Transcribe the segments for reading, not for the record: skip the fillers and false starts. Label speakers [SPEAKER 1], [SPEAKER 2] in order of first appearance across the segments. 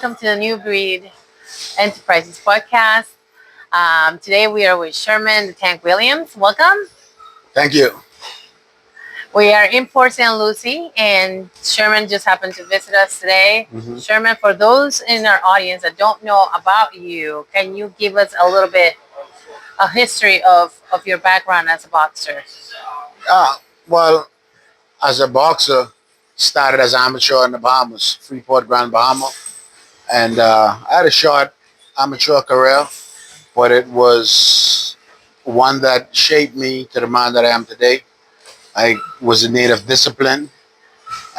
[SPEAKER 1] welcome to the New Breed Enterprises podcast. Today we are with Sherman the Tank Williams. Welcome.
[SPEAKER 2] Thank you.
[SPEAKER 1] We are in Port St. Lucie, and Sherman just happened to visit us today. Sherman, for those in our audience that don't know about you, can you give us a little bit a history of your background as a boxer?
[SPEAKER 2] Well, as a boxer, started as amateur in the Bahamas, Freeport, Grand Bahama, and I had a short amateur career, but it was one that shaped me to the man that I am today. I was in need of discipline,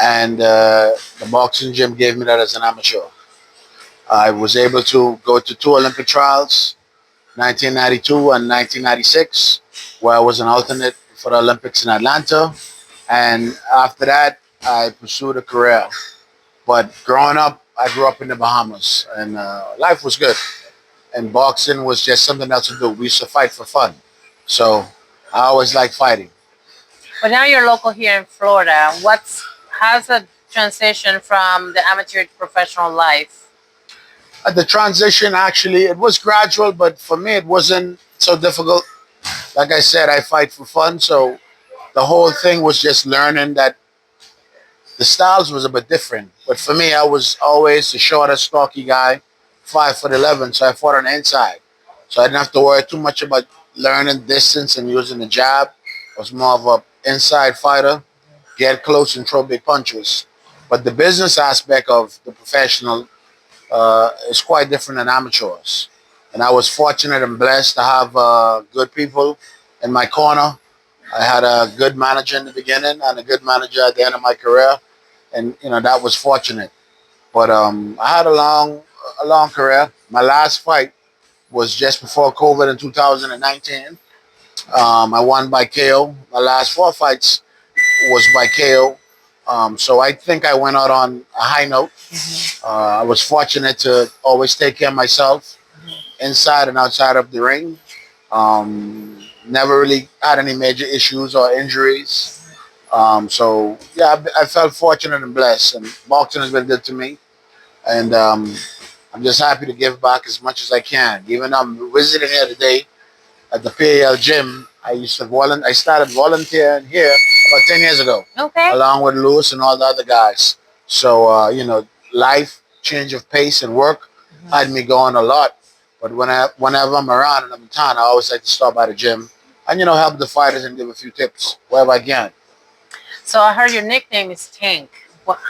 [SPEAKER 2] and the boxing gym gave me that as an amateur. I was able to go to two Olympic trials, 1992 and 1996, where I was an alternate for the Olympics in Atlanta. And after that, I pursued a career. But growing up, I grew up in the Bahamas, and life was good. And boxing was just something else to do. We used to fight for fun. So I always liked fighting.
[SPEAKER 1] But now you're local here in Florida. How's the transition from the amateur to professional life?
[SPEAKER 2] The transition, actually, it was gradual, but for me, it wasn't so difficult. Like I said, I fight for fun. So the whole thing was just learning that the styles was a bit different. But for me, I was always the shorter, stocky guy, 5'11", so I fought on the inside. So I didn't have to worry too much about learning distance and using the jab. I was more of a inside fighter, get close and throw big punches. But the business aspect of the professional is quite different than amateurs. And I was fortunate and blessed to have good people in my corner. I had a good manager in the beginning and a good manager at the end of my career, and that was fortunate. But I had a long career. My last fight was just before COVID in 2019. I won by KO. My last four fights was by KO. So I think I went out on a high note. I was fortunate to always take care of myself inside and outside of the ring. Never really had any major issues or injuries. So yeah, I felt fortunate and blessed, and boxing has been good to me. And I'm just happy to give back as much as I can. Even though I'm visiting here today at the PAL gym, I started volunteering here about 10 years ago,
[SPEAKER 1] Okay.
[SPEAKER 2] along with Lewis and all the other guys. So life, change of pace, and work had me going a lot. But whenever I'm around and I'm in town, I always like to stop by the gym and help the fighters and give a few tips wherever I can.
[SPEAKER 1] So I heard your nickname is Tank.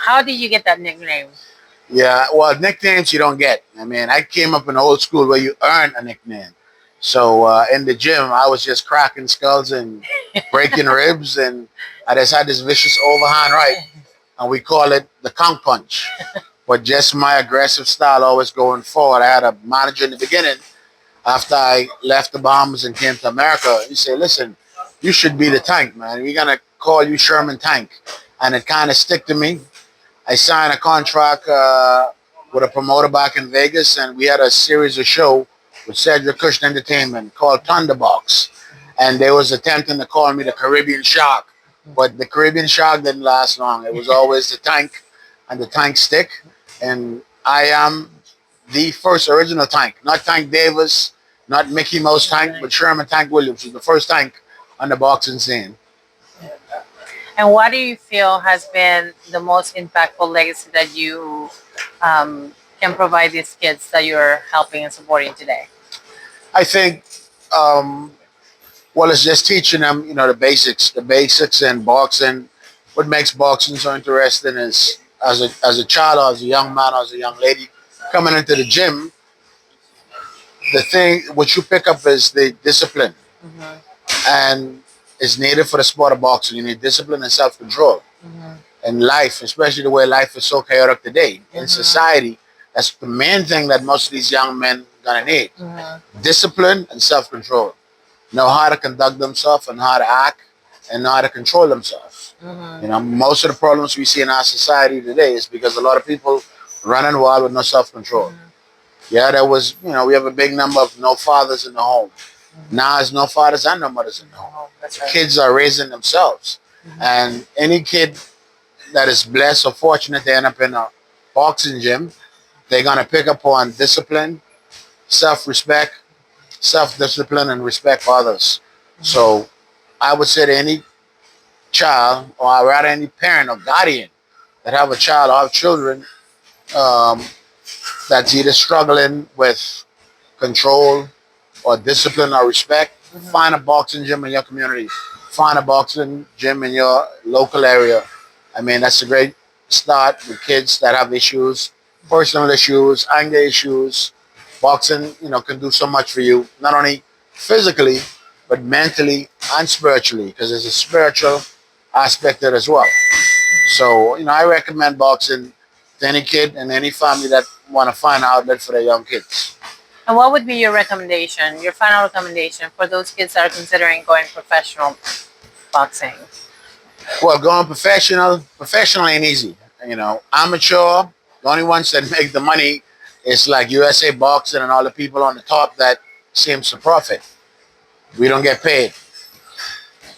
[SPEAKER 1] How did you get that nickname?
[SPEAKER 2] Yeah, well, nicknames you don't get. I mean, I came up in old school where you earn a nickname. So in the gym, I was just cracking skulls and breaking ribs, and I just had this vicious overhand right, and we call it the conk punch. But just my aggressive style, always going forward. I had a manager in the beginning. After I left the Bahamas and came to America, he said, "Listen, you should be the Tank, man. We're gonna call you Sherman Tank," and it kind of stuck to me. I signed a contract with a promoter back in Vegas, and we had a series of show with Cedric Cushion Entertainment called Thunderbox. And they was attempting to call me the Caribbean Shark, but the Caribbean Shark didn't last long. It was always the Tank and the Tank stick, and I am the first original Tank, not Tank Davis, not Mickey Mouse Tank, but Sherman Tank Williams was the first Tank on the boxing scene.
[SPEAKER 1] And what do you feel has been the most impactful legacy that you can provide these kids that you're helping and supporting today?
[SPEAKER 2] I think, well, it's just teaching them, the basics in boxing. What makes boxing so interesting is as a child or as a young man or as a young lady coming into the gym, the thing what you pick up is the discipline, and it's needed for the sport of boxing. You need discipline and self control. In life, especially the way life is so chaotic today in society. That's the main thing that most of these young men gonna need: discipline and self control. Know how to conduct themselves and how to act and know how to control themselves. Most of the problems we see in our society today is because a lot of people running wild with no self control. Yeah, we have a big number of no fathers in the home. Now there's no fathers and no mothers in the home.
[SPEAKER 1] Oh, that's right.
[SPEAKER 2] Kids are raising themselves. And any kid that is blessed or fortunate to end up in a boxing gym, they're gonna pick up on discipline, self-respect, self-discipline, and respect for others. So I would say to any child, or rather any parent or guardian that have a child or have children, um, that's either struggling with control or discipline or respect, find a boxing gym in your community. Find a boxing gym in your local area. I mean, that's a great start with kids that have issues, personal issues, anger issues. Boxing, can do so much for you, not only physically, but mentally and spiritually, because there's a spiritual aspect to it as well. So, I recommend boxing to any kid and any family that want to find an outlet for their young kids.
[SPEAKER 1] And what would be your recommendation, your final recommendation for those kids that are considering going professional boxing?
[SPEAKER 2] Well, going professional ain't easy. Amateur, the only ones that make the money is like USA Boxing and all the people on the top that seems to profit. We don't get paid.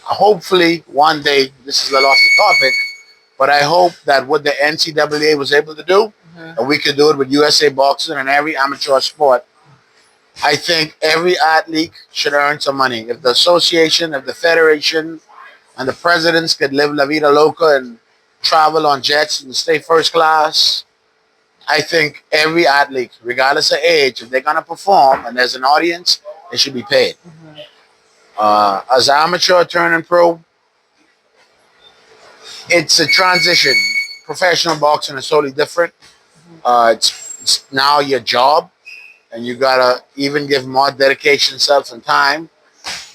[SPEAKER 2] Hopefully, one day, this is a little off the topic, but I hope that what the NCAA was able to do, and we could do it with USA Boxing and every amateur sport. I think every athlete should earn some money. If the association, if the federation, and the presidents could live La Vida Loca and travel on jets and stay first class, I think every athlete, regardless of age, if they're going to perform and there's an audience, they should be paid. As an amateur turning pro, it's a transition. Professional boxing is totally different. It's now your job, and you got to even give more dedication, self, and time.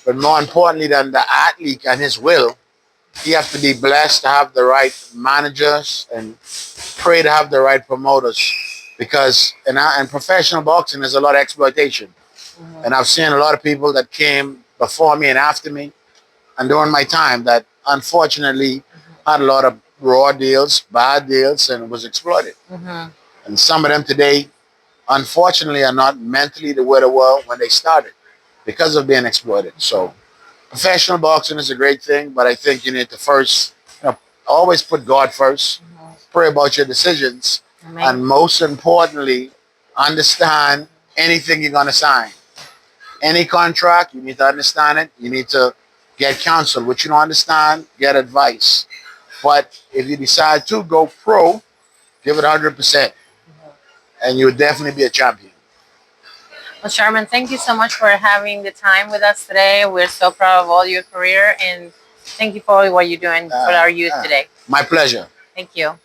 [SPEAKER 2] But more importantly than the athlete and his will, you have to be blessed to have the right managers and pray to have the right promoters, because in professional boxing there's a lot of exploitation, and I've seen a lot of people that came before me and after me and during my time that unfortunately had a lot of raw deals, bad deals, and was exploited. And some of them today unfortunately are not mentally the way they were when they started because of being exploited. So professional boxing is a great thing, but I think you need to first, always put God 1st, pray about your decisions, and most importantly, understand anything you're going to sign. Any contract, you need to understand it. You need to get counsel. What you don't understand, get advice. But if you decide to go pro, give it 100%, and you'll definitely be a champion.
[SPEAKER 1] Well, Sherman, thank you so much for having the time with us today. We're so proud of all your career, and thank you for what you're doing for our youth today.
[SPEAKER 2] My pleasure.
[SPEAKER 1] Thank you.